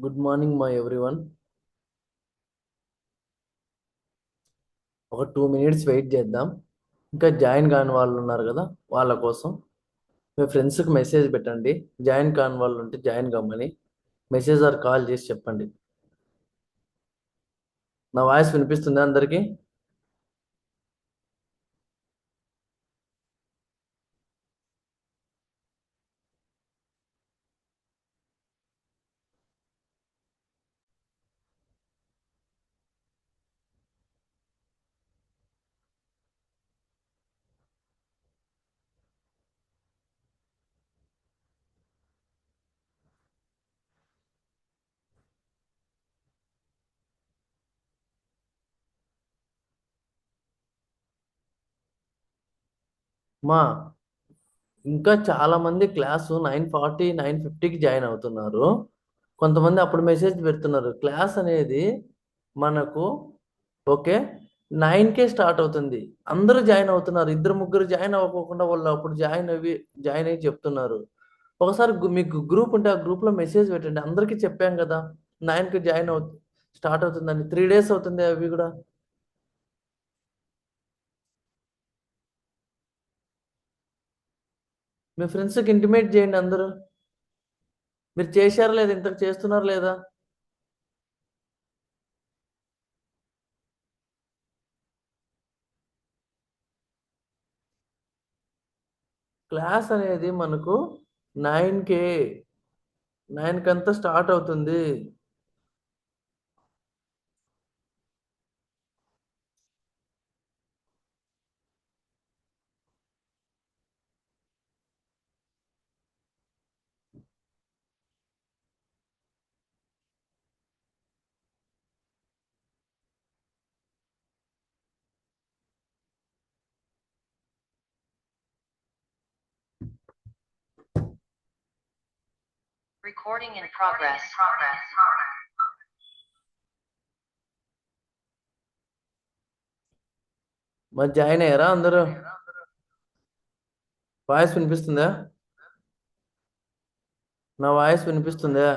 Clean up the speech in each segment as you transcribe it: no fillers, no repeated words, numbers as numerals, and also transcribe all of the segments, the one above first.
Good morning మా everyone. ఒక 2 minutes wait చేద్దాం. ఇంకా జాయిన్ కాని వాళ్ళు ఉన్నారు కదా, వాళ్ళ కోసం మీ ఫ్రెండ్స్కి మెసేజ్ పెట్టండి. జాయిన్ కాని వాళ్ళు ఉంటే జాయిన్ కమ్మని మెసేజ్ ఆర్ కాల్ చేసి చెప్పండి. నా వాయిస్ వినిపిస్తుందా అందరికీ? మా ఇంకా చాలా మంది క్లాసు 9:40 9:50కి జాయిన్ అవుతున్నారు. కొంతమంది అప్పుడు మెసేజ్ పెడుతున్నారు. క్లాస్ అనేది మనకు ఓకే 9కే స్టార్ట్ అవుతుంది. అందరూ జాయిన్ అవుతున్నారు. ఇద్దరు ముగ్గురు జాయిన్ అవ్వకుండా వాళ్ళు అప్పుడు జాయిన్ అయ్యి చెప్తున్నారు. ఒకసారి మీకు గ్రూప్ ఉంటే ఆ గ్రూప్లో మెసేజ్ పెట్టండి. అందరికీ చెప్పాం కదా 9కి స్టార్ట్ అవుతుందని. 3 days అవుతుంది అవి కూడా. మీ ఫ్రెండ్స్కి ఇంటిమేట్ చేయండి అందరూ. మీరు చేశారా లేదా? ఇంతకు చేస్తున్నారు లేదా? క్లాస్ అనేది మనకు 9కే 9కంతా స్టార్ట్ అవుతుంది. Recording in progress. మరి జాయిన్ అయ్యారా అందరూ? వాయిస్ వినిపిస్తుందా? నా వాయిస్ వినిపిస్తుందా?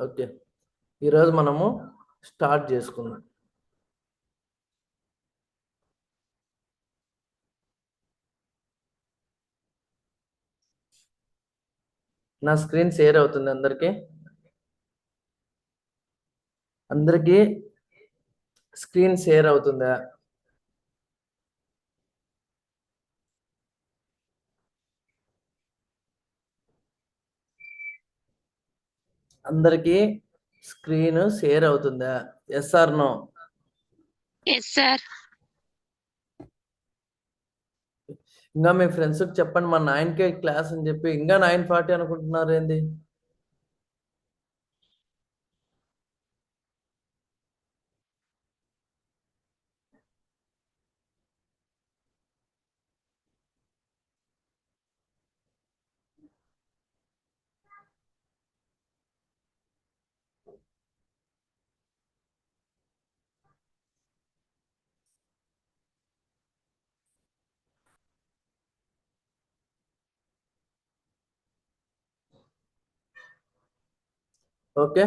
ఓకే, ఈరోజు మనము స్టార్ట్ చేసుకుందాం. నా స్క్రీన్ షేర్ అవుతుంది అందరికీ? అందరికీ స్క్రీన్ షేర్ అవుతుందా? అందరికీ స్క్రీన్ షేర్ అవుతుందా? Yes or no? Yes, sir. ఇంకా మీ ఫ్రెండ్స్కి చెప్పండి, మా 9కే క్లాస్ అని చెప్పి ఇంకా 9:40 అనుకుంటున్నారు ఏంది? ఓకే,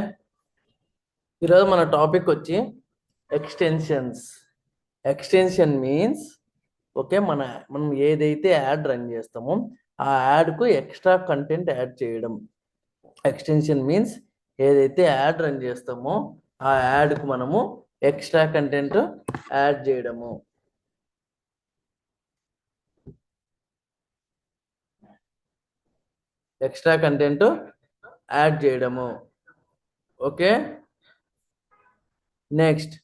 ఈరోజు మన టాపిక్ వచ్చి ఎక్స్టెన్షన్స్. ఎక్స్టెన్షన్ మీన్స్ ఓకే, మనం ఏదైతే యాడ్ రన్ చేస్తామో ఆ యాడ్కు ఎక్స్ట్రా కంటెంట్ యాడ్ చేయడం. ఎక్స్టెన్షన్ మీన్స్ ఏదైతే యాడ్ రన్ చేస్తామో ఆ యాడ్కు మనము ఎక్స్ట్రా కంటెంట్ యాడ్ చేయడము. ఎక్స్ట్రా కంటెంట్ యాడ్ చేయడము. ఓకే, నెక్స్ట్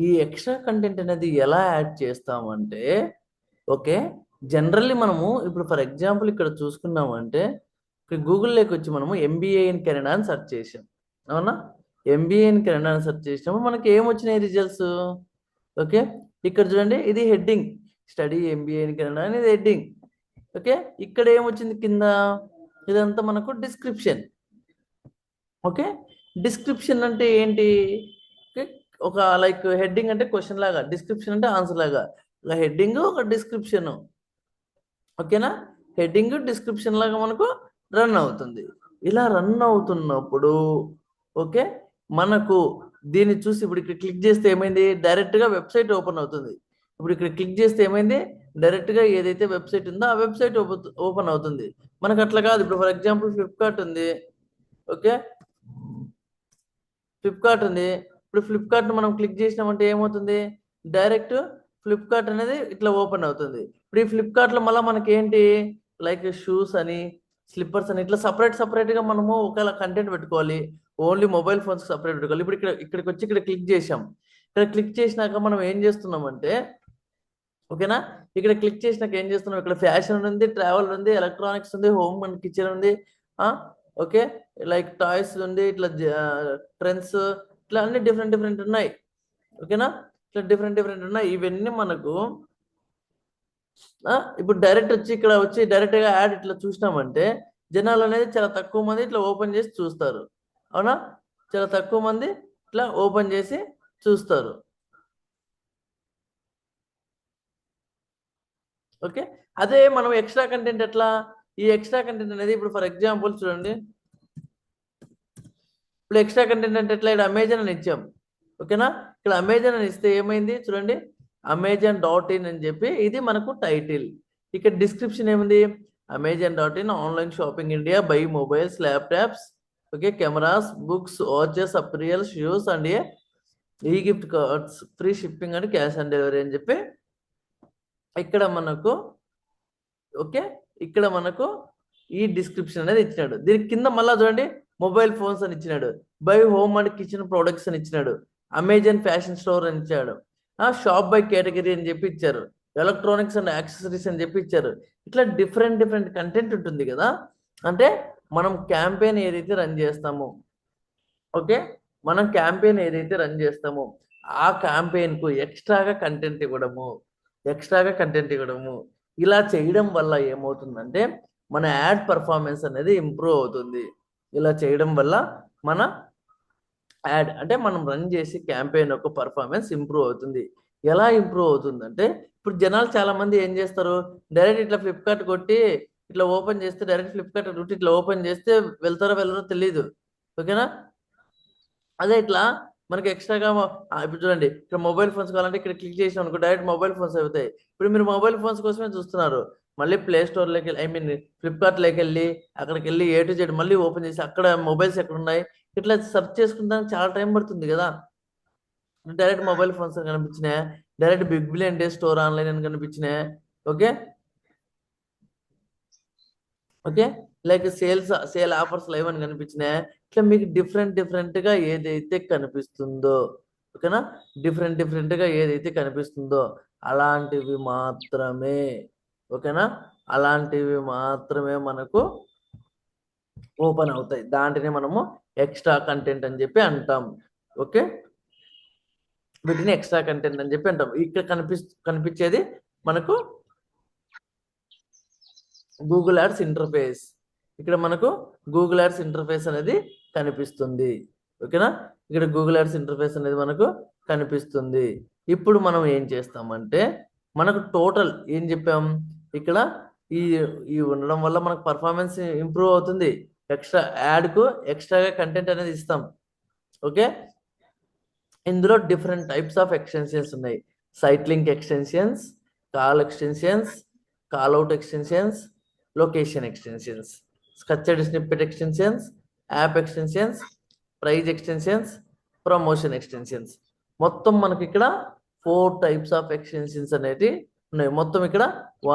ఈ ఎక్స్ట్రా కంటెంట్ అనేది ఎలా యాడ్ చేస్తామంటే ఓకే, జనరల్లీ మనము ఇప్పుడు ఫర్ ఎగ్జాంపుల్ ఇక్కడ చూసుకున్నామంటే గూగుల్లోకి వచ్చి మనము ఎంబీఏ ఇన్ కెనడా అని సెర్చ్ చేసాం. అవునా? ఎంబీఏ ఇన్ కెనడా అని సెర్చ్ చేసినప్పుడు మనకి ఏమొచ్చినాయి రిజల్ట్స్? ఓకే, ఇక్కడ చూడండి, ఇది heading. Study MBA in Canada అనేది హెడ్డింగ్. ఓకే, ఇక్కడ ఏమొచ్చింది కింద, ఇదంతా మనకు డిస్క్రిప్షన్. ఓకే, డిస్క్రిప్షన్ అంటే ఏంటి? ఓకే, ఒక లైక్ హెడ్డింగ్ అంటే క్వశ్చన్ లాగా, డిస్క్రిప్షన్ అంటే ఆన్సర్ లాగా, ఒక హెడ్డింగ్ ఒక డిస్క్రిప్షన్. ఓకేనా, హెడ్డింగ్ డిస్క్రిప్షన్ లాగా మనకు రన్ అవుతుంది. ఇలా రన్ అవుతున్నప్పుడు ఓకే, మనకు దీన్ని చూసి ఇప్పుడు ఇక్కడ క్లిక్ చేస్తే ఏమైంది, డైరెక్ట్గా వెబ్సైట్ ఓపెన్ అవుతుంది. ఇప్పుడు ఇక్కడ క్లిక్ చేస్తే ఏమైంది, డైరెక్ట్గా ఏదైతే వెబ్సైట్ ఉందో ఆ వెబ్సైట్ ఓపెన్ అవుతుంది. మనకు అట్లా కాదు. ఇప్పుడు ఫర్ ఎగ్జాంపుల్ ఫ్లిప్కార్ట్ ఉంది. ఓకే, ఫ్లిప్కార్ట్ ఉంది. ఇప్పుడు ఫ్లిప్కార్ట్ మనం క్లిక్ చేసినామంటే ఏమవుతుంది, డైరెక్ట్ ఫ్లిప్కార్ట్ అనేది ఇట్లా ఓపెన్ అవుతుంది. ఇప్పుడు ఈ ఫ్లిప్కార్ట్లో మళ్ళీ మనకి ఏంటి, లైక్ షూస్ అని, స్లిప్పర్స్ అని, ఇట్లా సపరేట్గా మనము ఒకవేళ కంటెంట్ పెట్టుకోవాలి, ఓన్లీ మొబైల్ ఫోన్స్ సపరేట్ పెట్టుకోవాలి. ఇప్పుడు ఇక్కడికి వచ్చి ఇక్కడ క్లిక్ చేసాం. ఇక్కడ క్లిక్ చేసినాక మనం ఏం చేస్తున్నామంటే, ఓకేనా, ఇక్కడ క్లిక్ చేసినాక ఏం చేస్తున్నాం, ఇక్కడ ఫ్యాషన్ ఉంది, ట్రావెల్ ఉంది, ఎలక్ట్రానిక్స్ ఉంది, హోమ్ అండ్ కిచెన్ ఉంది, ఓకే, లైక్ టాయ్స్ ఉంది, ఇట్లా ట్రెండ్స్, ఇట్లా అన్ని డిఫరెంట్ ఉన్నాయి. ఓకేనా, ఇట్లా డిఫరెంట్ ఉన్నాయి. ఇవన్నీ మనకు ఇప్పుడు డైరెక్ట్ వచ్చి ఇక్కడ వచ్చి డైరెక్ట్గా యాడ్ ఇట్లా చూసినామంటే జనాలు అనేది చాలా తక్కువ మంది ఇట్లా ఓపెన్ చేసి చూస్తారు. అవునా, చాలా తక్కువ మంది ఇట్లా ఓపెన్ చేసి చూస్తారు. ఓకే, అదే మనం ఎక్స్ట్రా కంటెంట్ ఎట్లా, ఈ ఎక్స్ట్రా కంటెంట్ అనేది ఇప్పుడు ఫర్ ఎగ్జాంపుల్ చూడండి, ఇప్పుడు ఎక్స్ట్రా కంటెంట్ అంటే ఎట్లా, ఇక్కడ అమెజాన్ అని ఇచ్చాం. ఓకేనా, ఇక్కడ అమెజాన్ అని ఇస్తే ఏమైంది చూడండి, Amazon.in అని చెప్పి ఇది మనకు టైటిల్. ఇక్కడ డిస్క్రిప్షన్ ఏముంది, Amazon.in online shopping India, buy mobiles, laptops, okay, cameras, books, watches, apparel, shoes and e gift cards, free shipping and cash on delivery అని చెప్పి ఇక్కడ మనకు ఓకే, ఇక్కడ మనకు ఈ డిస్క్రిప్షన్ అనేది ఇచ్చినాడు. దీని కింద మళ్ళా చూడండి, మొబైల్ ఫోన్స్ అని ఇచ్చినాడు, by home and kitchen products అని ఇచ్చినాడు, అమెజాన్ ఫ్యాషన్ స్టోర్ అని ఇచ్చాడు, షాప్ బై కేటగిరీ అని చెప్పి ఇచ్చారు, ఎలక్ట్రానిక్స్ అండ్ యాక్సెసరీస్ అని చెప్పి ఇచ్చారు. ఇట్లా డిఫరెంట్ కంటెంట్ ఉంటుంది కదా. అంటే మనం క్యాంపెయిన్ ఏదైతే రన్ చేస్తామో, ఓకే, మనం క్యాంపెయిన్ ఏదైతే రన్ చేస్తామో ఆ క్యాంపెయిన్కు ఎక్స్ట్రాగా కంటెంట్ ఇవ్వడము, ఇలా చేయడం వల్ల ఏమవుతుందంటే మన యాడ్ పర్ఫార్మెన్స్ అనేది ఇంప్రూవ్ అవుతుంది. ఇలా చేయడం వల్ల మన యాడ్ అంటే మనం రన్ చేసి క్యాంపెయిన్ యొక్క పర్ఫార్మెన్స్ ఇంప్రూవ్ అవుతుంది. ఎలా ఇంప్రూవ్ అవుతుందంటే, ఇప్పుడు జనాలు చాలా మంది ఏం చేస్తారు, డైరెక్ట్ ఇట్లా ఫ్లిప్కార్ట్ కొట్టి ఇట్లా ఓపెన్ చేస్తే, డైరెక్ట్ ఫ్లిప్కార్ట్ రూట్ ఇట్లా ఓపెన్ చేస్తే వెళ్తారో వెళ్ళరో తెలియదు. ఓకేనా, అదే ఇట్లా మనకి ఎక్స్ట్రాగా ఇప్పుడు చూడండి, ఇక్కడ మొబైల్ ఫోన్స్ కావాలంటే ఇక్కడ క్లిక్ చేసినాం అనుకో డైరెక్ట్ మొబైల్ ఫోన్స్ అవుతాయి. ఇప్పుడు మీరు మొబైల్ ఫోన్స్ కోసమే చూస్తున్నారు, మళ్ళీ ప్లే స్టోర్లోకి వెళ్ళి, ఐ మీన్ ఫ్లిప్కార్ట్లోకి వెళ్ళి అక్కడికి వెళ్ళి A to Z మళ్ళీ ఓపెన్ చేసి అక్కడ మొబైల్స్ ఎక్కడ ఉన్నాయి ఇట్లా సెర్చ్ చేసుకుంటానికి చాలా టైం పడుతుంది కదా. డైరెక్ట్ మొబైల్ ఫోన్స్ అని కనిపించినాయి, direct big billion day store online అని కనిపించినాయి. Okay, okay, like sale offers live అని కనిపించినాయి. ఇట్లా మీకు డిఫరెంట్గా ఏదైతే కనిపిస్తుందో, ఓకేనా, డిఫరెంట్గా ఏదైతే కనిపిస్తుందో అలాంటివి మాత్రమే, ఓకేనా, అలాంటివి మాత్రమే మనకు ఓపెన్ అవుతాయి. దాంట్ని మనము ఎక్స్ట్రా కంటెంట్ అని చెప్పి అంటాం. ఓకే, వీటిని ఎక్స్ట్రా కంటెంట్ అని చెప్పి అంటాం. ఇక్కడ కనిపించేది మనకు గూగుల్ యాడ్స్ ఇంటర్ఫేస్. ఇక్కడ మనకు గూగుల్ యాడ్స్ ఇంటర్ఫేస్ అనేది కనిపిస్తుంది. ఓకేనా, ఇక్కడ గూగుల్ యాడ్స్ ఇంటర్ఫేస్ అనేది మనకు కనిపిస్తుంది. ఇప్పుడు మనం ఏం చేస్తామంటే, మనకు టోటల్ ఏం చెప్పాం, ఇక్కడ ఈ ఈ ఉండడం వల్ల మనకు పర్ఫార్మెన్స్ ఇంప్రూవ్ అవుతుంది. ఎక్స్ట్రా యాడ్కు ఎక్స్ట్రాగా కంటెంట్ అనేది ఇస్తాం. ఓకే, ఇందులో డిఫరెంట్ టైప్స్ ఆఫ్ ఎక్స్టెన్షన్స్ ఉన్నాయి. Site link extensions, call extensions, call out extensions, location extensions, structured snippet extensions, app extensions, price extensions, promotion extensions. మొత్తం మనకి ఇక్కడ 4 టైప్స్ ఆఫ్ ఎక్స్టెన్షన్స్ అనేవి ఉన్నాయి. మొత్తం ఇక్కడ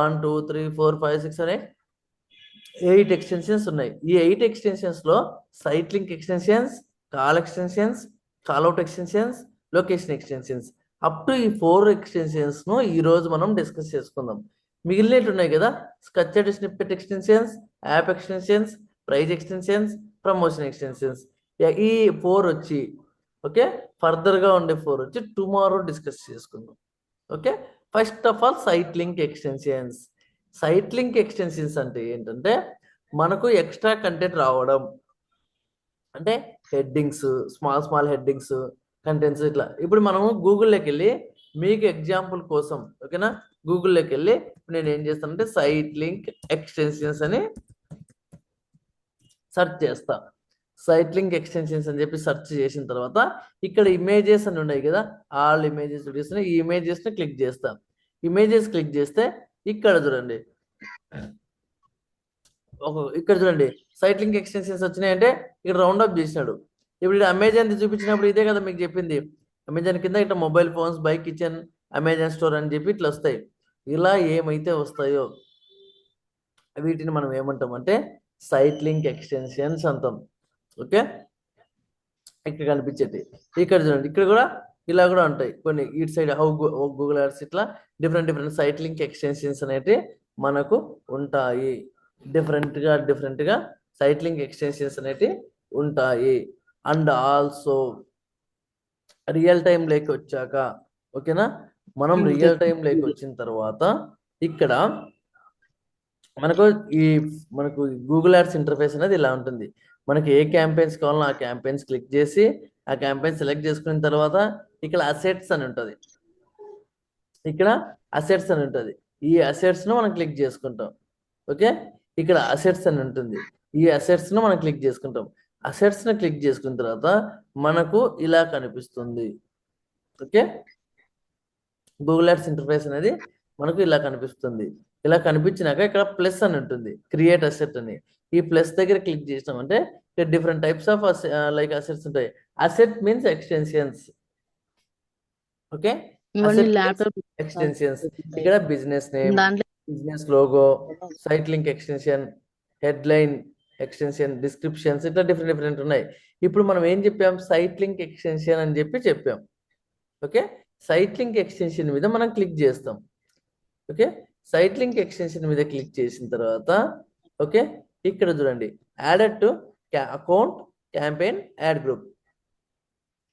1 2 3 4 5 6 అనే 8 ఎక్స్టెన్షన్స్ ఉన్నాయి. ఈ 8 ఎక్స్టెన్షన్స్ లో site link extensions, call extensions, callout extensions, location extensions, up to ఈ 4 ఎక్స్టెన్షన్స్ ను ఈ రోజు మనం డిస్కస్ చేసుకుందాం. మిగిలినవి ఉన్నాయి కదా, structured snippet extensions, app extensions, price extensions, promotion extensions. ఈ 4 వచ్చి ఓకే, ఫర్దర్ గా ఉండే 4 వచ్చి టుమారో డిస్కస్ చేసుకుందాం. Okay, first of all site link extensions. Site link extensions అంటే ఏంటంటే మనకు ఎక్స్ట్రా కంటెంట్ రావడం, అంటే headings, small small headings, contents ఇట్లా. ఇప్పుడు మనము గూగుల్లోకి వెళ్ళి మీకు ఎగ్జాంపుల్ కోసం, ఓకేనా, గూగుల్లోకి వెళ్ళి నేను ఏం చేస్తానంటే సైట్ లింక్ ఎక్స్టెన్షన్స్ అని సెర్చ్ చేస్తా. సైట్ లింక్ ఎక్స్టెన్షన్స్ అని చెప్పి సెర్చ్ చేసిన తర్వాత ఇక్కడ ఇమేజెస్ అని ఉన్నాయి కదా, ఆల్ ఇమేజెస్ వీడియోస్, ఈ ఇమేజెస్ని క్లిక్ చేస్తా. ఇమేజెస్ క్లిక్ చేస్తే ఇక్కడ చూడండి, ఇక్కడ చూడండి సైట్ లింక్ ఎక్స్టెన్షన్స్ వచ్చినాయంటే ఇక్కడ రౌండ్ అప్ చేసినాడు. ఇప్పుడు అమెజాన్ చూపించినప్పుడు ఇదే కదా మీకు చెప్పింది, అమెజాన్ కింద ఇట్లా mobile phones, by kitchen, Amazon store అని చెప్పి ఇట్లా వస్తాయి. ఇలా ఏమైతే వస్తాయో వీటిని మనం ఏమంటాం అంటే సైట్ లింక్ ఎక్స్టెన్షన్స్ అంటాం. ఓకే, ఇక్కడ కనిపించేది ఇక్కడ చూడండి, ఇక్కడ కూడా ఇలా కూడా ఉంటాయి కొన్ని. ఇటు సైడ్ గూగుల్ యాడ్స్, ఇట్లా different different site link extensions అనేవి మనకు ఉంటాయి. డిఫరెంట్గా సైట్ లింక్ ఎక్స్టెన్షన్స్ అనేవి ఉంటాయి. అండ్ ఆల్సో రియల్ టైం లేక వచ్చాక, ఓకేనా, మనం రియల్ టైం లేక వచ్చిన తర్వాత ఇక్కడ మనకు మనకు గూగుల్ యాడ్స్ ఇంటర్ఫేస్ అనేది ఇలా ఉంటుంది. మనకి ఏ క్యాంపెయిన్స్ కావాలో ఆ క్యాంపెయిన్స్ క్లిక్ చేసి ఆ క్యాంపెయిన్ సెలెక్ట్ చేసుకున్న తర్వాత ఇక్కడ అసెట్స్ అని ఉంటుంది. ఇక్కడ అసెట్స్ అని ఉంటుంది. ఈ అసెట్స్ను మనం క్లిక్ చేసుకుంటాం. ఓకే, ఇక్కడ అసెట్స్ అని ఉంటుంది. ఈ అసెట్స్ను మనం క్లిక్ చేసుకుంటాం. అసెట్స్ను క్లిక్ చేసుకున్న తర్వాత మనకు ఇలా కనిపిస్తుంది. ఓకే, గూగుల్ యాడ్స్ ఇంటర్ఫేస్ అనేది మనకు ఇలా కనిపిస్తుంది. ఇలా కనిపించినాక ఇక్కడ ప్లస్ అని ఉంటుంది, క్రియేట్ అసెట్ అని. ఈ ప్లస్ దగ్గర క్లిక్ చేసినామంటే ఇక్కడ different types of like assets ఉంటాయి. Asset means extensions. Okay, extensions ఇక్కడ business name, business logo, site link extension, headline extension, descriptions, ఇట్లా డిఫరెంట్ డిఫరెంట్ ఉన్నాయి. ఇప్పుడు మనం ఏం చెప్పాం, సైట్ లింక్ ఎక్స్టెన్షన్ అని చెప్పాం. ఓకే, సైట్ లింక్ ఎక్స్టెన్షన్ మీద మనం క్లిక్ చేస్తాం. ఓకే, సైట్ లింక్ ఎక్స్టెన్షన్ మీద క్లిక్ చేసిన తర్వాత ఓకే, ఇక్కడ చూడండి added to account campaign add group.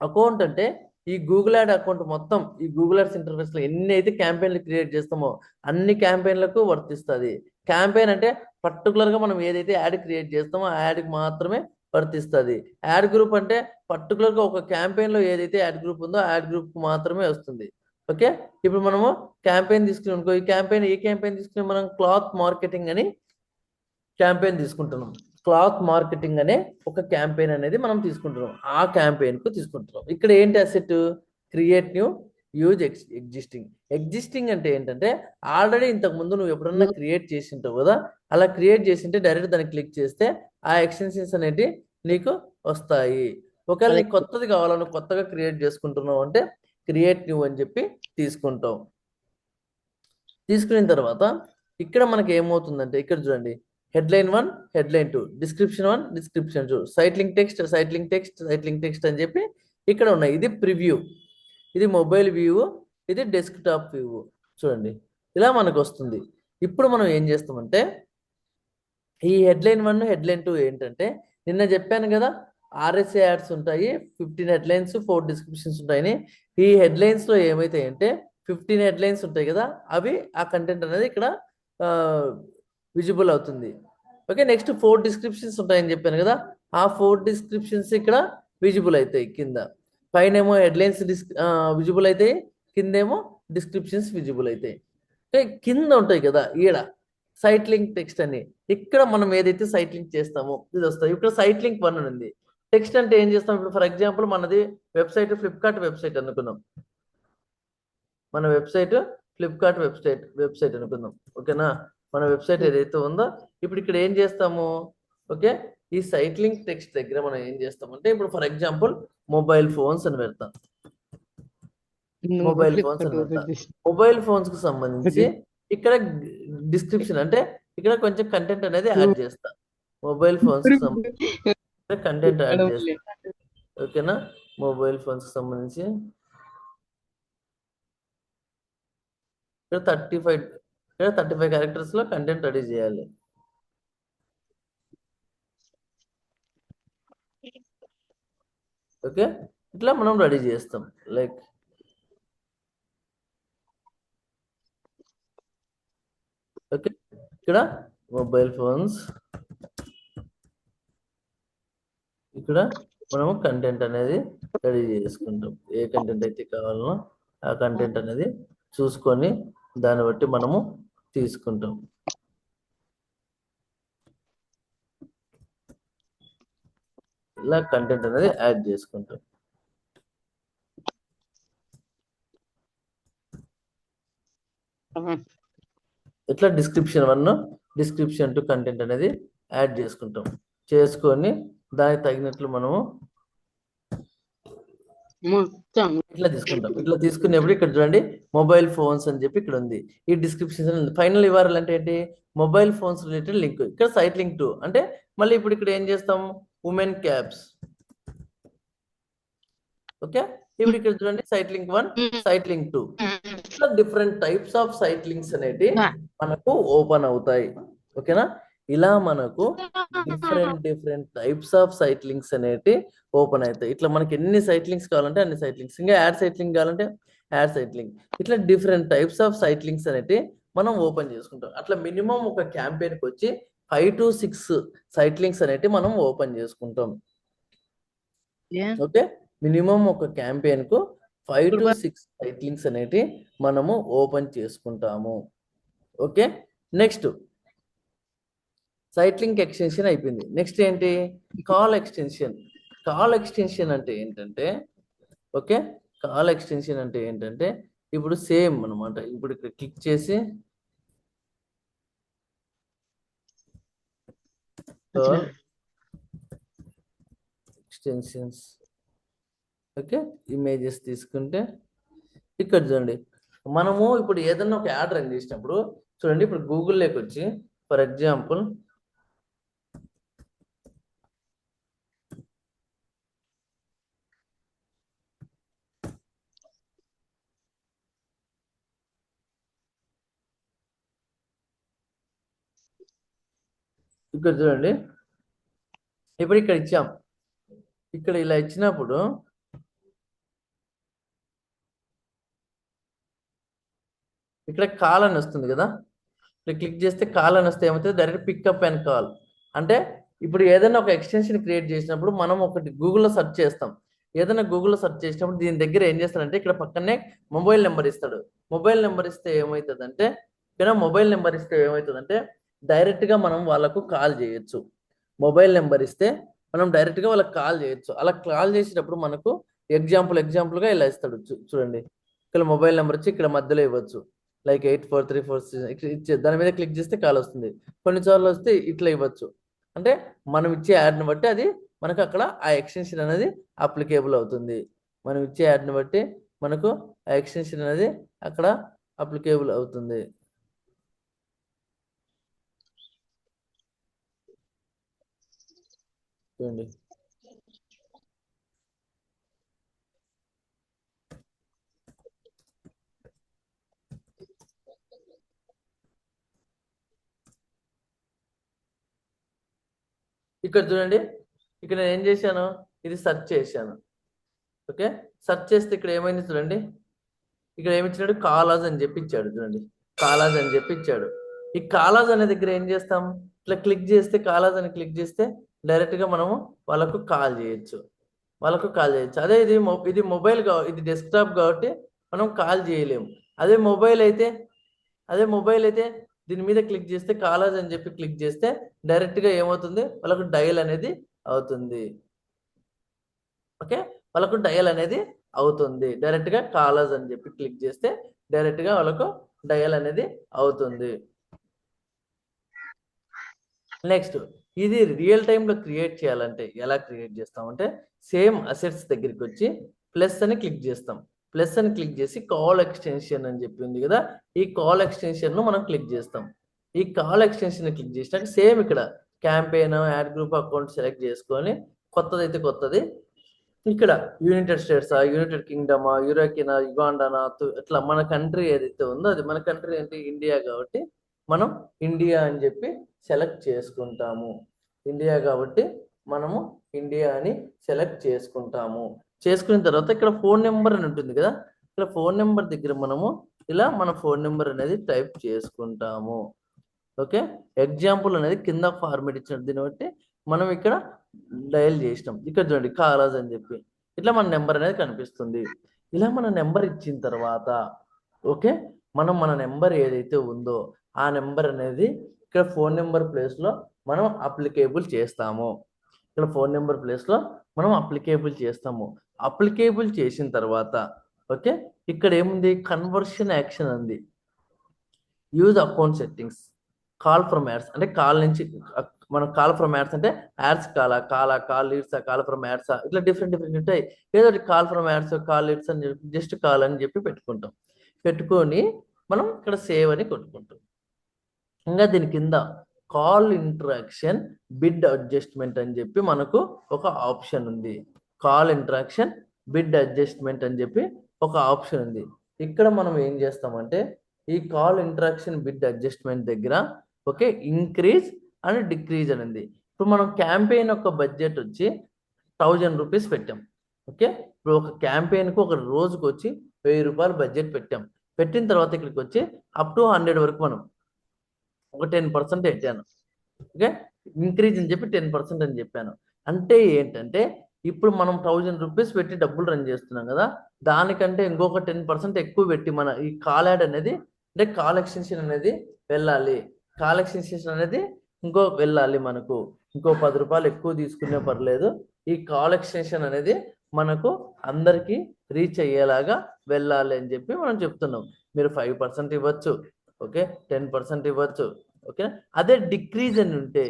Account అంటే ఈ గూగుల్ యాడ్ అకౌంట్ మొత్తం, ఈ గూగుల్ యాడ్స్ ఇంటర్ఫేస్ లో ఎన్ని అయితే క్యాంపెయిన్లు క్రియేట్ చేస్తామో అన్ని క్యాంపెయిన్లకు వర్తిస్తుంది. క్యాంపెయిన్ అంటే పర్టికులర్ గా మనం ఏదైతే యాడ్ క్రియేట్ చేస్తామో ఆ యాడ్కి మాత్రమే వర్తిస్తుంది. యాడ్ గ్రూప్ అంటే పర్టికులర్ గా ఒక క్యాంపెయిన్ లో ఏదైతే యాడ్ గ్రూప్ ఉందో ఆ యాడ్ గ్రూప్ మాత్రమే వస్తుంది. ఓకే, ఇప్పుడు మనము క్యాంపెయిన్ తీసుకుని అనుకో, ఈ క్యాంపెయిన్ ఏ క్యాంపెయిన్ తీసుకుని మనం క్లాత్ మార్కెటింగ్ అని క్యాంపెయిన్ తీసుకుంటున్నాం. క్లాత్ మార్కెటింగ్ అనే ఒక క్యాంపెయిన్ అనేది మనం తీసుకుంటున్నాం. ఆ క్యాంపెయిన్ కు తీసుకుంటున్నాం. ఇక్కడ ఏంటి asset, create new, use existing. Existing అంటే ఏంటంటే ఆల్రెడీ ఇంతకు ముందు నువ్వు ఎప్పుడన్నా క్రియేట్ చేసి ఉంటావు కదా, అలా క్రియేట్ చేసింటే డైరెక్ట్ దాన్ని క్లిక్ చేస్తే ఆ ఎక్స్టెన్షన్స్ అనేవి నీకు వస్తాయి. ఒకవేళ నీకు కొత్తది కావాలా, నువ్వు కొత్తగా క్రియేట్ చేసుకుంటున్నావు అంటే క్రియేట్ న్యూ అని చెప్పి తీసుకుంటావు. తీసుకున్న తర్వాత ఇక్కడ మనకి ఏమవుతుందంటే ఇక్కడ చూడండి, headline 1, headline 2, description 1, description 2, site link text, site link text, site link text అని చెప్పి ఇక్కడ ఉన్నాయి. ఇది ప్రివ్యూ, ఇది మొబైల్ వ్యూ, ఇది డెస్క్టాప్ వ్యూ. చూడండి ఇలా మనకు వస్తుంది. ఇప్పుడు మనం ఏం చేస్తామంటే ఈ హెడ్లైన్ 1, హెడ్లైన్ 2 ఏంటంటే నిన్న చెప్పాను కదా, RSA యాడ్స్ ఉంటాయి, 15 హెడ్లైన్స్, 4 డిస్క్రిప్షన్స్ ఉంటాయని. ఈ హెడ్లైన్స్ లో ఏమైతాయంటే 15 హెడ్లైన్స్ ఉంటాయి కదా, అవి ఆ కంటెంట్ అనేది ఇక్కడ విజిబుల్ అవుతుంది. ఓకే, నెక్స్ట్ 4 డిస్క్రిప్షన్స్ ఉంటాయని చెప్పాను కదా, ఆ 4 డిస్క్రిప్షన్స్ ఇక్కడ విజిబుల్ అవుతాయి. కింద పైన ఏమో హెడ్లైన్స్ విజిబుల్ అవుతాయి, కిందేమో డిస్క్రిప్షన్స్ విజిబుల్ అవుతాయి. కింద ఉంటాయి కదా ఈడ సైట్ లింక్ టెక్స్ట్ అని, ఇక్కడ మనం ఏదైతే సైట్ లింక్ చేస్తామో ఇది వస్తాయి. ఇక్కడ సైట్ లింక్ 1 అని ఉంది. టెక్స్ట్ అంటే ఏం చేస్తాం, ఇప్పుడు ఫర్ ఎగ్జాంపుల్ మనది వెబ్సైట్ ఫ్లిప్కార్ట్ వెబ్సైట్ అనుకున్నాం. మన వెబ్సైట్ ఫ్లిప్కార్ట్ వెబ్సైట్ అనుకుందాం. ఓకేనా, మన వెబ్సైట్ ఏదైతే ఉందో ఇప్పుడు ఇక్కడ ఏం చేస్తాము, ఓకే, ఈ సైట్ లింక్ టెక్స్ట్ దగ్గర మనం ఏం చేస్తామంటే ఇప్పుడు ఫర్ ఎగ్జాంపుల్ మొబైల్ ఫోన్స్ అని పెడతాం. మొబైల్ ఫోన్స్ అని పెడతాం. మొబైల్ ఫోన్స్ కు సంబంధించి ఇక్కడ డిస్క్రిప్షన్ అంటే ఇక్కడ కొంచెం కంటెంట్ అనేది యాడ్ చేస్తా. మొబైల్ ఫోన్స్ కు సంబంధించి కంటెంట్ యాడ్ చేస్తా. ఓకేనా, మొబైల్ ఫోన్స్ కి సంబంధించి ఇక్కడ 35 క్యారెక్టర్స్ లో కంటెంట్ రెడీ చేయాలి. ఓకే, ఇట్లా మనం రెడీ చేస్తాం. లైక్ ఇక్కడ మొబైల్ ఫోన్స్, ఇక్కడ మనము కంటెంట్ అనేది రెడీ చేసుకుంటాం. ఏ కంటెంట్ అయితే కావాలనో ఆ కంటెంట్ అనేది చూసుకొని దాన్ని బట్టి మనము తీసుకుంటాం. ఇలా కంటెంట్ అనేది యాడ్ చేసుకుంటాం. ఇట్లా డిస్క్రిప్షన్ 1, డిస్క్రిప్షన్ 2 కంటెంట్ అనేది యాడ్ చేసుకుంటాం. చేసుకొని దానికి తగినట్లు మనము ఇట్లా తీసుకుంటాం. ఇట్లా తీసుకునేప్పుడు ఇక్కడ చూడండి మొబైల్ ఫోన్స్ అని చెప్పి ఇక్కడ ఉంది. ఈ డిస్క్రిప్షన్ ఉంది. ఫైనల్ URL అంటే ఏంటి? Mobile phones related link. ఇక్కడ సైట్ లింక్ 2 అంటే మళ్ళీ ఇప్పుడు ఇక్కడ ఏం చేస్తాం? Women cabs. ఓకే, ఇప్పుడు ఇక్కడ చూడండి సైట్ లింక్ 1, సైట్ లింక్ 2. ఇట్లా different types of site links అనేవి మనకు ఓపెన్ అవుతాయి. ఓకేనా? ఇలా మనకు different types of site links అనేవి ఓపెన్ అవుతాయి. ఇట్లా మనకి ఎన్ని సైట్ లింక్స్ కావాలంటే అన్ని సైట్ లింక్స్, ఇంకా యాడ్ సైట్ లింక్ కావాలంటే యాడ్ సైట్ లింక్, ఇట్లా different types of site links అనేవి మనం ఓపెన్ చేసుకుంటాం. అట్లా మినిమం ఒక క్యాంపెయిన్కి వచ్చి 5 to 6 సైట్ లింక్స్ అనేవి మనం ఓపెన్ చేసుకుంటాం. ఓకే, మినిమం ఒక క్యాంపెయిన్కు 5 to 6 సైట్ లింక్స్ అనేవి మనము ఓపెన్ చేసుకుంటాము. Okay, next site link extension అయిపోయింది. నెక్స్ట్ ఏంటి? Call extension. కాల్ ఎక్స్టెన్షన్ అంటే ఏంటంటే, ఓకే, కాల్ ఎక్స్టెన్షన్ అంటే ఏంటంటే ఇప్పుడు సేమ్ అనమాట. ఇప్పుడు ఇక్కడ క్లిక్ చేసి కాల్ ఎక్స్టెన్షన్స్, ఓకే, ఇమేజెస్ తీసుకుంటే ఇక్కడ చూడండి మనము ఇప్పుడు ఏదన్నా ఒక యాడ్ రన్ చేసినప్పుడు చూడండి, ఇప్పుడు గూగుల్లోకి వచ్చి ఫర్ ఎగ్జాంపుల్ ఇక్కడ చూడండి, ఇప్పుడు ఇక్కడ ఇచ్చాం. ఇక్కడ ఇలా ఇచ్చినప్పుడు ఇక్కడ కాల్ అని వస్తుంది కదా, ఇక్కడ క్లిక్ చేస్తే కాల్ అని వస్తే ఏమవుతుంది? Direct pickup and call. అంటే ఇప్పుడు ఏదైనా ఒక ఎక్స్టెన్షన్ క్రియేట్ చేసినప్పుడు మనం ఒకటి గూగుల్లో సెర్చ్ చేస్తాం. ఏదైనా గూగుల్లో సెర్చ్ చేసినప్పుడు దీని దగ్గర ఏం చేస్తారంటే ఇక్కడ పక్కనే మొబైల్ నెంబర్ ఇస్తాడు. మొబైల్ నెంబర్ ఇస్తే ఏమవుతుందంటే ఇక్కడ మొబైల్ నెంబర్ ఇస్తే ఏమవుతుందంటే డైరెక్ట్గా మనం వాళ్ళకు కాల్ చేయొచ్చు. మొబైల్ నెంబర్ ఇస్తే మనం డైరెక్ట్గా వాళ్ళకి కాల్ చేయొచ్చు. అలా కాల్ చేసేటప్పుడు మనకు ఎగ్జాంపుల్గా ఇలా ఇస్తాడు. చూడండి, ఇక్కడ మొబైల్ నెంబర్ వచ్చి ఇక్కడ మధ్యలో ఇవ్వచ్చు, లైక్ 8434 ఇచ్చే దాని మీద క్లిక్ చేస్తే కాల్ వస్తుంది. కొన్నిసార్లు వస్తే ఇట్లా ఇవ్వచ్చు. అంటే మనం ఇచ్చే యాడ్ని బట్టి అది మనకు అక్కడ ఆ ఎక్స్టెన్షన్ అనేది అప్లికేబుల్ అవుతుంది. మనం ఇచ్చే యాడ్ని బట్టి మనకు ఆ ఎక్స్టెన్షన్ అనేది అక్కడ అప్లికేబుల్ అవుతుంది. చూడండి, ఇక్కడ చూడండి, ఇక్కడ నేను ఏం చేశాను? ఇది సెర్చ్ చేశాను. ఓకే, సెర్చ్ చేస్తే ఇక్కడ ఏమైంది చూడండి, ఇక్కడ ఏమి ఇచ్చాడు? కాలాజ్ అని చెప్పి ఇచ్చాడు. చూడండి, కాలాజ్ అని చెప్పి ఇచ్చాడు. ఈ కాలాజ్ అనే దగ్గర ఏం చేస్తాం? ఇట్లా క్లిక్ చేస్తే, కాలాజ్ అని క్లిక్ చేస్తే డైరెక్ట్గా మనము వాళ్ళకు కాల్ చేయొచ్చు. అదే ఇది మొబైల్ ఇది డెస్క్టాప్ కాబట్టి మనం కాల్ చేయలేము. అదే మొబైల్ అయితే దీని మీద క్లిక్ చేస్తే, కాలాజ్ అని చెప్పి క్లిక్ చేస్తే డైరెక్ట్గా ఏమవుతుంది? వాళ్ళకు డయల్ అనేది అవుతుంది. ఓకే, వాళ్ళకు డయల్ అనేది అవుతుంది. డైరెక్ట్గా కాలర్స్ అని చెప్పి క్లిక్ చేస్తే డైరెక్ట్గా వాళ్ళకు డయల్ అనేది అవుతుంది. నెక్స్ట్, ఇది రియల్ టైంలో క్రియేట్ చేయాలంటే ఎలా క్రియేట్ చేస్తామంటే సేమ్ అసెట్స్ దగ్గరికి వచ్చి ప్లస్ అని క్లిక్ చేస్తాం. ప్లస్ అని క్లిక్ చేసి కాల్ ఎక్స్టెన్షన్ అని చెప్పి ఉంది కదా, ఈ కాల్ ఎక్స్టెన్షన్ను మనం క్లిక్ చేస్తాం. ఈ కాల్ ఎక్స్టెన్షన్ క్లిక్ చేసినాక సేమ్ ఇక్కడ campaign, add group account select చేసుకొని కొత్తదైతే కొత్తది, ఇక్కడ యునైటెడ్ స్టేట్సా, యునైటెడ్ కింగ్డమా, యురోకినా, యుగాండానా, ఇట్లా మన కంట్రీ ఏదైతే ఉందో అది మన కంట్రీ ఏంటి? ఇండియా కాబట్టి మనం ఇండియా అని చెప్పి సెలెక్ట్ చేసుకుంటాము. ఇండియా కాబట్టి మనము ఇండియా అని సెలెక్ట్ చేసుకుంటాము. చేసుకున్న తర్వాత ఇక్కడ ఫోన్ నెంబర్ అని ఉంటుంది కదా, ఇక్కడ ఫోన్ నెంబర్ దగ్గర మనము ఇలా మన ఫోన్ నెంబర్ అనేది టైప్ చేసుకుంటాము. ఓకే, ఎగ్జాంపుల్ అనేది కింద ఫార్మేట్ ఇచ్చిన దీన్ని బట్టి మనం ఇక్కడ డయల్ చేసినాం. ఇక్కడ చూడండి కాలర్స్ అని చెప్పి ఇట్లా మన నెంబర్ అనేది కనిపిస్తుంది. ఇలా మన నెంబర్ ఇచ్చిన తర్వాత ఓకే, మనం మన నెంబర్ ఏదైతే ఉందో ఆ నెంబర్ అనేది ఇక్కడ ఫోన్ నెంబర్ ప్లేస్లో మనం అప్లికేబుల్ చేస్తాము. ఇక్కడ ఫోన్ నెంబర్ ప్లేస్లో మనం అప్లికేబుల్ చేస్తాము. అప్లికేబుల్ చేసిన తర్వాత ఓకే, ఇక్కడ ఏముంది, కన్వర్షన్ యాక్షన్ ఉంది. Use account settings, call from ads అంటే కాల్ నుంచి మనం కాల్ ఫ్రమ్ యాడ్స్ అంటే ads call leads call from ads ఇట్లా డిఫరెంట్ ఉంటాయి. ఏదో call from ads call leads అని చెప్పి జస్ట్ కాల్ అని చెప్పి పెట్టుకుంటాం. పెట్టుకొని మనం ఇక్కడ సేవ్ అని కొట్టుకుంటాం. ఇంకా దీని కింద కాల్ ఇంటరాక్షన్ బిడ్ అడ్జస్ట్మెంట్ అని చెప్పి మనకు ఒక ఆప్షన్ ఉంది. కాల్ ఇంటరాక్షన్ బిడ్ అడ్జస్ట్మెంట్ అని చెప్పి ఒక ఆప్షన్ ఉంది. ఇక్కడ మనం ఏం చేస్తామంటే ఈ కాల్ ఇంటరాక్షన్ బిడ్ అడ్జస్ట్మెంట్ దగ్గర ఓకే, ఇంక్రీజ్ అండ్ డిక్రీజ్ అని ఉంది. ఇప్పుడు మనం క్యాంపెయిన్ యొక్క బడ్జెట్ వచ్చి 1000 రూపీస్ పెట్టాం. ఓకే, ఇప్పుడు ఒక క్యాంపెయిన్కు ఒక రోజుకి వచ్చి 1000 రూపాయలు బడ్జెట్ పెట్టాం. పెట్టిన తర్వాత ఇక్కడికి వచ్చి అప్ టు 100 వరకు మనం ఒక 10% పెట్టాను. ఓకే, ఇంక్రీజ్ అని చెప్పి 10% అని చెప్పాను. అంటే ఏంటంటే ఇప్పుడు మనం 1000 రూపీస్ పెట్టి డబ్బులు రన్ చేస్తున్నాం కదా, దానికంటే ఇంకొక 10% ఎక్కువ పెట్టి మన ఈ కాల్ యాడ్ అనేది అంటే కాల్ ఎక్స్టెన్షన్ అనేది వెళ్ళాలి. కాల్ ఎక్స్టెన్షన్ అనేది ఇంకో వెళ్ళాలి, మనకు ఇంకో 10 రూపాయలు ఎక్కువ తీసుకునే పర్లేదు. ఈ కాల్ ఎక్స్టెన్షన్ అనేది మనకు అందరికీ రీచ్ అయ్యేలాగా వెళ్ళాలి అని చెప్పి మనం చెప్తున్నాం. మీరు 5% ఇవ్వచ్చు, ఓకే, 10% ఇవ్వచ్చు. ఓకే, అదే డిక్రీజ్ అని ఉంటే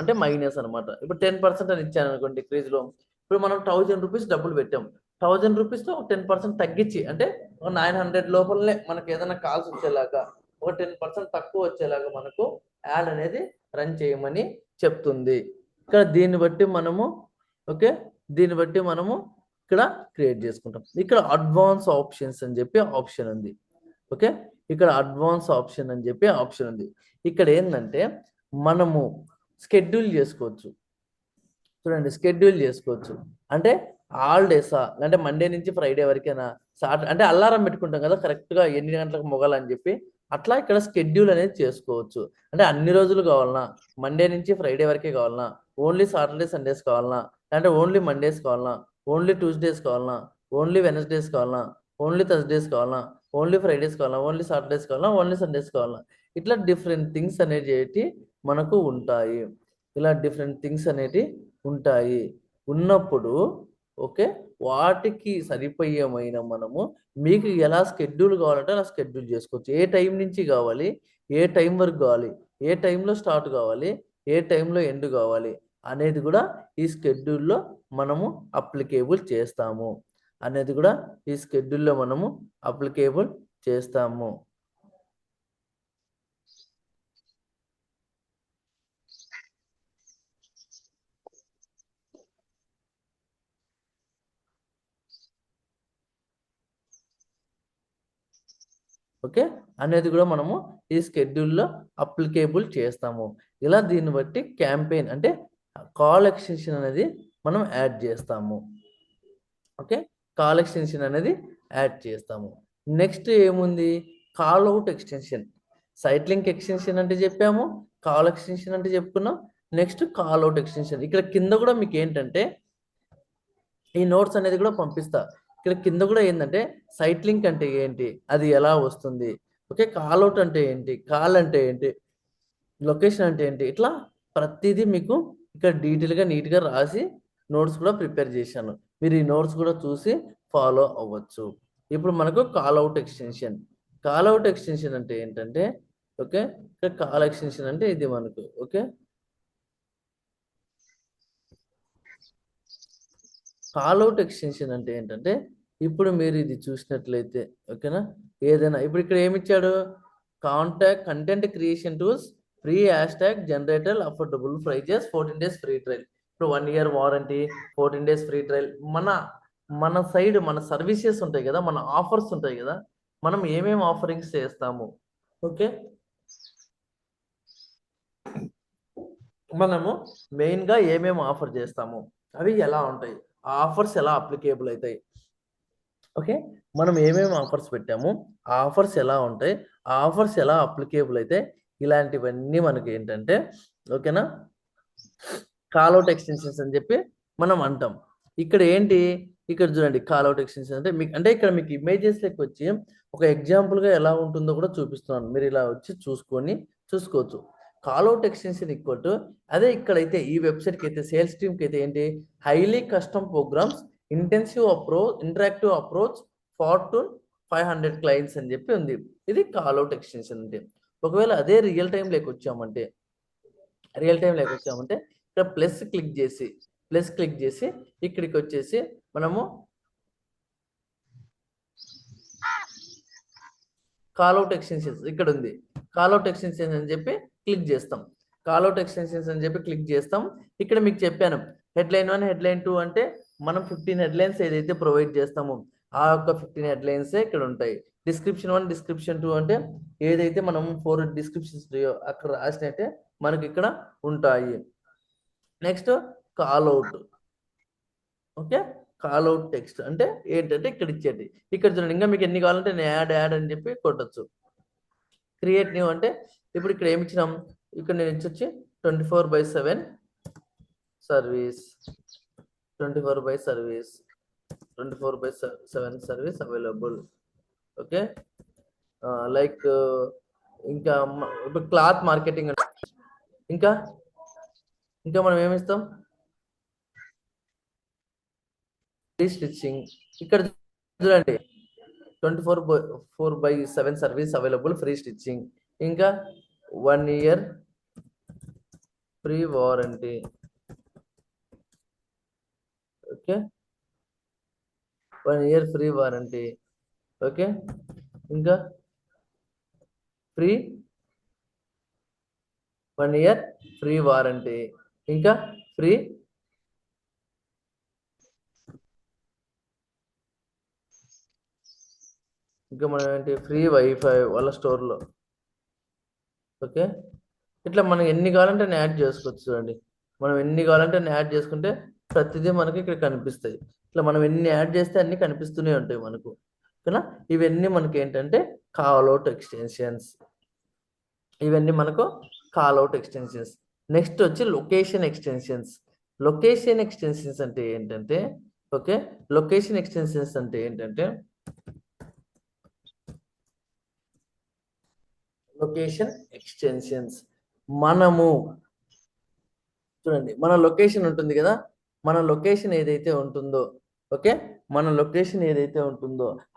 అంటే మైనస్ అనమాట. ఇప్పుడు 10% అని ఇచ్చాను అనుకోండి డిక్రీజ్లో. ఇప్పుడు మనం 1000 రూపీస్ డబ్బులు పెట్టాం. 1000 రూపీస్లో 10% తగ్గించి అంటే ఒక 900 లోపలనే మనకు ఏదైనా కాల్స్ వచ్చేలాగా ఒక 10% తక్కువ వచ్చేలాగా మనకు యాడ్ అనేది రన్ చేయమని చెప్తుంది. ఇక్కడ దీన్ని బట్టి మనము ఓకే, దీన్ని బట్టి మనము ఇక్కడ క్రియేట్ చేసుకుంటాం. ఇక్కడ అడ్వాన్స్ ఆప్షన్స్ అని చెప్పి ఆప్షన్ ఉంది. ఓకే, ఇక్కడ అడ్వాన్స్ ఆప్షన్ అని చెప్పి ఆప్షన్ ఉంది. ఇక్కడ ఏంటంటే మనము స్కెడ్యూల్ చేసుకోవచ్చు. చూడండి, స్కెడ్యూల్ చేసుకోవచ్చు అంటే ఆల్ డేసా అంటే మండే నుంచి ఫ్రైడే వరకేనా, సాటర్డే అంటే అలారం పెట్టుకుంటాం కదా కరెక్ట్గా ఎన్ని గంటలకు మొగాలని చెప్పి, అట్లా ఇక్కడ స్కెడ్యూల్ అనేది చేసుకోవచ్చు. అంటే అన్ని రోజులు కావాలన్నా, మండే నుంచి ఫ్రైడే వరకే కావాలన్నా, ఓన్లీ సాటర్డే సండేస్ కావాలన్నా, అంటే ఓన్లీ మండేస్ కావాలన్నా, ఓన్లీ ట్యూస్డేస్ కావాలన్నా, ఓన్లీ వెనస్డేస్ కావాలన్నా, ఓన్లీ థర్స్డేస్ కావాలన్నా, ఓన్లీ ఫ్రైడేస్ కావాలన్నా, ఓన్లీ సాటర్డేస్ కావాలన్నా, ఓన్లీ సండేస్ కావాలన్నా, ఇట్లా డిఫరెంట్ థింగ్స్ అనేవి మనకు ఉంటాయి. ఇలా డిఫరెంట్ థింగ్స్ అనేవి ఉంటాయి. ఉన్నప్పుడు ఓకే, వాటికి సరిపోయేమైన మనము మీకు ఎలా స్కెడ్యూల్ కావాలంటే అలా స్కెడ్యూల్ చేసుకోవచ్చు. ఏ టైం నుంచి కావాలి, ఏ టైం వరకు కావాలి, ఏ టైంలో స్టార్ట్ కావాలి, ఏ టైంలో ఎండ్ కావాలి అనేది కూడా ఈ స్కెడ్యూల్లో మనము అప్లికేబుల్ చేస్తాము అనేది కూడా ఈ స్కెడ్యూల్లో మనము అప్లికేబుల్ చేస్తాము. ఓకే, అనేది కూడా మనము ఈ స్కెడ్యూల్లో అప్లికేబుల్ చేస్తాము. ఇలా దీన్ని బట్టి క్యాంపెయిన్ అంటే కాల్ ఎక్స్టెన్షన్ అనేది మనం యాడ్ చేస్తాము. ఓకే, కాల్ ఎక్స్టెన్షన్ అనేది యాడ్ చేస్తాము. నెక్స్ట్ ఏముంది, call out extension. Site link extension అంటే చెప్పాము, కాల్ ఎక్స్టెన్షన్ అంటే చెప్పుకున్నాం. Next call out extension. ఇక్కడ కింద కూడా మీకు ఏంటంటే ఈ నోట్స్ అనేది కూడా పంపిస్తా. ఇక్కడ కింద కూడా ఏంటంటే సైట్ లింక్ అంటే ఏంటి, అది ఎలా వస్తుంది, ఓకే, కాల్ అవుట్ అంటే ఏంటి, కాల్ అంటే ఏంటి, లొకేషన్ అంటే ఏంటి, ఇట్లా ప్రతిదీ మీకు ఇక్కడ డీటెయిల్గా నీట్గా రాసి నోట్స్ కూడా ప్రిపేర్ చేశాను. మీరు ఈ నోట్స్ కూడా చూసి ఫాలో అవ్వచ్చు. ఇప్పుడు మనకు call out extension. Call out extension అంటే ఏంటంటే ఓకే, ఇక్కడ కాల్ ఎక్స్టెన్షన్ అంటే ఇది మనకు ఓకే, కాల్ అవుట్ ఎక్స్టెన్షన్ అంటే ఏంటంటే ఇప్పుడు మీరు ఇది చూసినట్లయితే ఓకేనా, ఏదైనా ఇప్పుడు ఇక్కడ ఏమి ఇచ్చాడు, content creation tools, free hashtag generator, affordable prices, 14 days free trial. ఇప్పుడు 1 year warranty, 14 days free trial. మన సైడ్ మన సర్వీసెస్ ఉంటాయి కదా, మన ఆఫర్స్ ఉంటాయి కదా, మనం ఏమేమి ఆఫరింగ్స్ చేస్తాము ఓకే, మనము మెయిన్గా ఏమేమి ఆఫర్ చేస్తాము, అవి ఎలా ఉంటాయి, ఆ ఆఫర్స్ ఎలా అప్లికేబుల్ అవుతాయి, ఓకే, మనం ఏమేమి ఆఫర్స్ పెట్టాము, ఆ ఆఫర్స్ ఎలా ఉంటాయి, ఆ ఆఫర్స్ ఎలా అప్లికేబుల్ అయితే ఇలాంటివన్నీ మనకి ఏంటంటే ఓకేనా కాల్అవుట్ ఎక్స్టెన్షన్స్ అని చెప్పి మనం అంటాం. ఇక్కడ ఏంటి, ఇక్కడ చూడండి కాల్అవుట్ ఎక్స్టెన్షన్ అంటే మీకు అంటే ఇక్కడ మీకు ఇమేజెస్ లెక్క వచ్చి ఒక ఎగ్జాంపుల్గా ఎలా ఉంటుందో కూడా చూపిస్తున్నాను. మీరు ఇలా వచ్చి చూసుకోవచ్చు. కాల్అవుట్ ఎక్స్టెన్షన్ ఈక్వల్ టు అదే ఇక్కడైతే ఈ వెబ్సైట్కి అయితే సేల్స్ టీమ్కి అయితే ఏంటి highly custom programs interactive approach far to 500 clients అని చెప్పి ఉంది. ఇది కాల్అవుట్ ఎక్స్టెన్షన్ అంటే. ఒకవేళ అదే రియల్ టైం లేక వచ్చామంటే ఇక్కడ ప్లస్ క్లిక్ చేసి ఇక్కడికి వచ్చేసి మనము కాల్అవుట్ ఎక్స్టెన్షన్స్ ఇక్కడ ఉంది. కాల్అవుట్ ఎక్స్టెన్షన్స్ అని చెప్పి క్లిక్ చేస్తాం. ఇక్కడ మీకు చెప్పాను హెడ్లైన్ 1 హెడ్లైన్ 2 అంటే మనం 15 హెడ్లైన్స్ ఏదైతే ప్రొవైడ్ చేస్తామో ఆ యొక్క 15 హెడ్లైన్స్ ఇక్కడ ఉంటాయి. డిస్క్రిప్షన్ 1 డిస్క్రిప్షన్ 2 అంటే ఏదైతే మనం 4 డిస్క్రిప్షన్స్ అక్కడ రాసినట్టే మనకి ఇక్కడ ఉంటాయి. Next callout okay callout text అంటే ఏంటంటే ఇక్కడ ఇచ్చేది. ఇక్కడ చూడండి ఇంకా మీకు ఎన్ని కావాలంటే నేను యాడ్ అని చెప్పి కొట్టచ్చు. క్రియేట్ న్యూ అంటే ఇప్పుడు ఇక్కడ ఏమి ఇచ్చినాం, ఇక్కడ నేను ఇచ్చొచ్చి 24/7 service 24/7 service available. Okay like ఇంకా ఇప్పుడు క్లాత్ మార్కెటింగ్ ఇంకా మనం ఏమిస్తాం ఫ్రీ స్టిచ్చింగ్. ఇక్కడ చూడండి 24/7 సర్వీస్ అవైలబుల్ ఫ్రీ స్టిచ్చింగ్. ఇంకా 1 year free warranty. Okay 1 year free warranty. Okay ఇంకా 1 year ఫ్రీ వారంటీ. ఇంకా ఫ్రీ ఇంకా మనం ఏంటి ఫ్రీ వైఫై వాళ్ళ స్టోర్లో. ఓకే ఇట్లా మనం ఎన్ని కావాలంటే యాడ్ చేసుకోవచ్చు. చూడండి మనం ఎన్ని కావాలంటే యాడ్ చేసుకుంటే ప్రతిదీ మనకి ఇక్కడ కనిపిస్తాయి. ఇట్లా మనం ఎన్ని యాడ్ చేస్తే అన్ని కనిపిస్తూనే ఉంటాయి మనకు. ఓకేనా ఇవన్నీ మనకి ఏంటంటే కాల్అవుట్ ఎక్స్టెన్షన్స్. నెక్స్ట్ వచ్చి లొకేషన్ ఎక్స్టెన్షన్స్ అంటే ఏంటంటే ఓకే లొకేషన్ ఎక్స్టెన్షన్స్ అంటే ఏంటంటే మనము చూడండి మన లొకేషన్ ఉంటుంది కదా, మన లొకేషన్ ఏదైతే ఉంటుందో ఓకే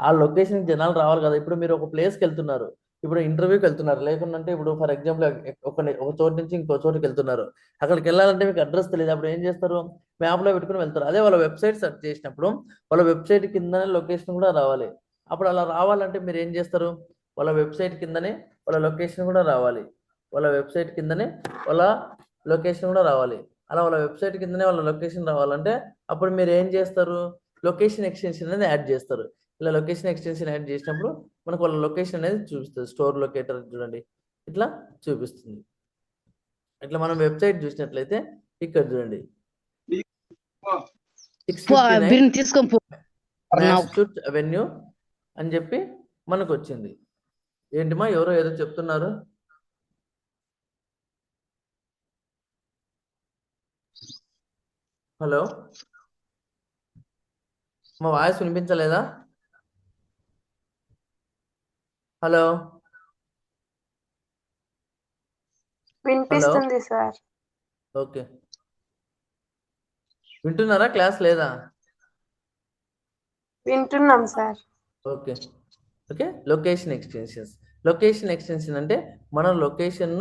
ఆ లొకేషన్ జనాలు రావాలి కదా. ఇప్పుడు మీరు ఒక ప్లేస్కి వెళ్తున్నారు, ఇప్పుడు ఇంటర్వ్యూకి వెళ్తున్నారు, లేకుంటే ఇప్పుడు ఫర్ ఎగ్జాంపుల్ ఒక చోటు నుంచి ఇంకో చోటుకి వెళ్తున్నారు. అక్కడికి వెళ్ళాలంటే మీకు అడ్రస్ తెలియదు. అప్పుడు ఏం చేస్తారు, మ్యాప్లో పెట్టుకుని వెళ్తారు. అదే వాళ్ళ వెబ్సైట్ సెర్చ్ చేసినప్పుడు వాళ్ళ వెబ్సైట్ కిందనే లొకేషన్ కూడా రావాలి. అప్పుడు అలా రావాలంటే మీరు ఏం చేస్తారు, వాళ్ళ వెబ్సైట్ కిందనే వాళ్ళ లొకేషన్ కూడా రావాలి. అలా వాళ్ళ వెబ్సైట్ కిందనే వాళ్ళ లొకేషన్ రావాలంటే అప్పుడు మీరు ఏం చేస్తారు, లొకేషన్ ఎక్స్టెన్షన్ అనేది యాడ్ చేస్తారు. ఇలా లొకేషన్ ఎక్స్టెన్షన్ యాడ్ చేసినప్పుడు మనకు వాళ్ళ లొకేషన్ అనేది చూపిస్తుంది. స్టోర్ లొకేటర్ చూడండి ఇట్లా చూపిస్తుంది. ఇట్లా మనం వెబ్సైట్ చూసినట్లయితే ఇక్కడ చూడండి 659 అవెన్యూ అని చెప్పి మనకు వచ్చింది. ఏంటిమా ఎవరో ఏదో చెప్తున్నారు. హలో మా వాయిస్ వినిపించలేదా? హలో వినిపిస్తుంది సార్. ఓకే వింటున్నారా? క్లాస్ లేదా? వింటున్నాం సార్. ఓకే లొకేషన్ ఎక్స్టెన్షన్ అంటే మన లొకేషన్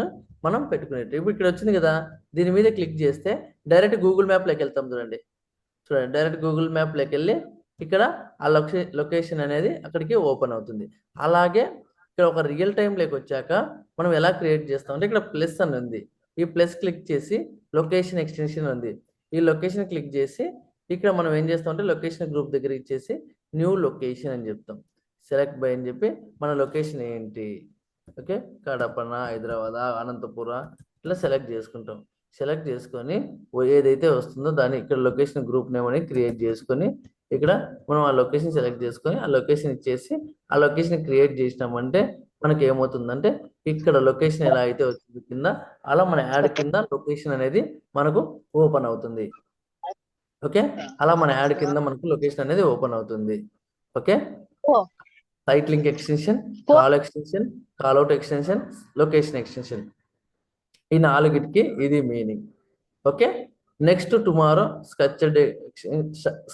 మనం పెట్టుకునేది. ఇప్పుడు ఇక్కడ వచ్చింది కదా, దీని మీద క్లిక్ చేస్తే డైరెక్ట్ గూగుల్ మ్యాప్లోకి వెళ్తాం. చూడండి డైరెక్ట్ గూగుల్ మ్యాప్లోకి వెళ్ళి ఇక్కడ ఆ లొకేషన్ అనేది అక్కడికి ఓపెన్ అవుతుంది. అలాగే ఇక్కడ ఒక రియల్ టైం లేక వచ్చాక మనం ఎలా క్రియేట్ చేస్తాం అంటే ఇక్కడ ప్లస్ అని ఉంది. ఈ ప్లస్ క్లిక్ చేసి లొకేషన్ ఎక్స్టెన్షన్ ఉంది. ఈ లొకేషన్ క్లిక్ చేసి ఇక్కడ మనం ఏం చేస్తాం అంటే లొకేషన్ గ్రూప్ దగ్గర ఇచ్చేసి న్యూ లొకేషన్ అని చెప్తాం. సెలెక్ట్ బై అని చెప్పి మన లొకేషన్ ఏంటి, ఓకే కడపన, హైదరాబాద్, అనంతపుర ఇట్లా సెలెక్ట్ చేసుకుంటాం. సెలెక్ట్ చేసుకొని ఏదైతే వస్తుందో దాన్ని ఇక్కడ లొకేషన్ గ్రూప్ నేమ్ అని క్రియేట్ చేసుకొని ఇక్కడ మనం ఆ లొకేషన్ సెలెక్ట్ చేసుకొని ఆ లొకేషన్ ఇచ్చేసి ఆ లొకేషన్ క్రియేట్ చేసినామంటే మనకి ఏమవుతుందంటే ఇక్కడ లొకేషన్ ఎలా అయితే వచ్చింది కింద, అలా మన యాడ్ కింద లొకేషన్ అనేది మనకు ఓపెన్ అవుతుంది. ఓకే, అలా మన యాడ్ కింద మనకు లొకేషన్ అనేది ఓపెన్ అవుతుంది. Okay, site link extension, call extension, callout extension, location extension, ఈ నాలుగిటికి ఇది meaning. Okay, next tomorrow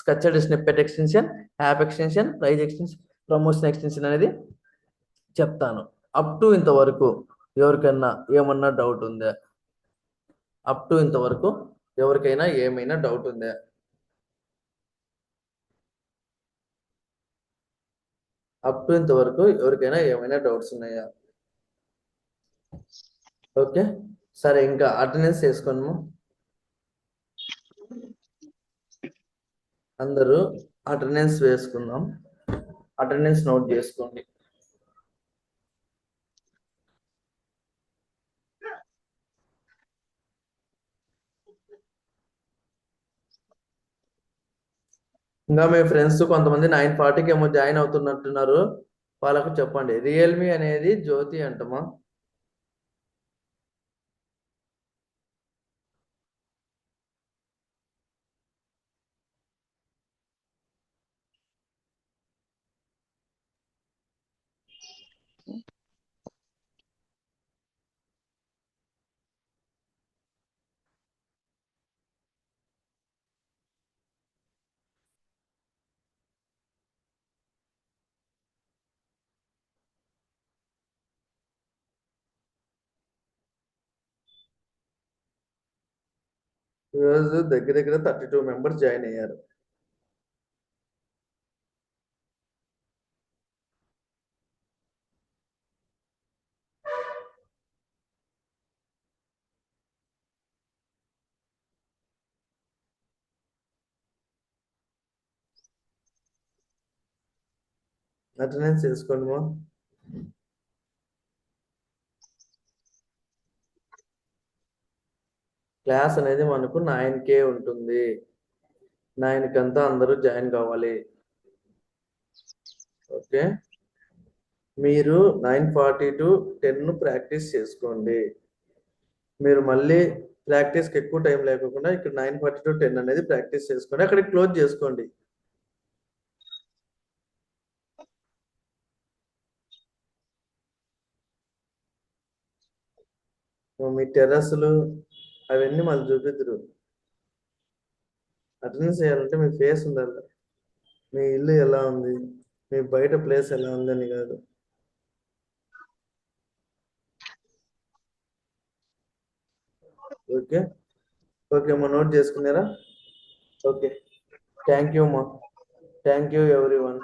structured snippet extension, app extension, price extension, promotion extension అనేది చెప్తాను. అప్ టు ఇంతవరకు ఎవరికైనా ఏమన్నా డౌట్ ఉందా? అప్ టు ఇంతవరకు ఎవరికైనా ఏమైనా డౌట్ ఉందా? అప్ టు ఇంతవరకు ఎవరికైనా ఏమైనా డౌట్స్ ఉన్నాయా? ఓకే, సరే, ఇంకా అటెండెన్స్ వేసుకోను. అందరూ అటెండెన్స్ వేసుకుందాం. అటెండెన్స్ నోట్ చేసుకోండి. ఇంకా మీ ఫ్రెండ్స్ కొంతమంది 9:40కి ఏమో జాయిన్ అవుతున్నట్టున్నారు, వాళ్ళకు చెప్పండి. రియల్మీ అనేది జ్యోతి అంటమా? ఈరోజు దగ్గర దగ్గర 32 మెంబర్స్ జాయిన్ అయ్యారు. అటెండెన్స్ వేసుకోండి మా. క్లాస్ అనేది మనకు 9K ఉంటుంది. 9 కంతా అందరూ జాయిన్ కావాలి. ఓకే, మీరు 9:40 to 10 ప్రాక్టీస్ చేసుకోండి. మీరు మళ్ళీ ప్రాక్టీస్కి ఎక్కువ టైం లేకుండా ఇక్కడ 9:40 to 10 అనేది ప్రాక్టీస్ చేసుకోండి, అక్కడికి క్లోజ్ చేసుకోండి. మీ టెర్రస్లు అవన్నీ మళ్ళీ చూపిద్దరు. అటెండెన్స్ చేయాలంటే మీ ఫేస్ ఉండాలి, మీ ఇల్లు ఎలా ఉంది, మీ బయట ప్లేస్ ఎలా ఉందని కాదు. ఓకే, ఓకే అమ్మా, నోట్ చేసుకున్నారా? ఓకే, థ్యాంక్ యూ అమ్మా, థ్యాంక్ యూ ఎవ్రీ వన్.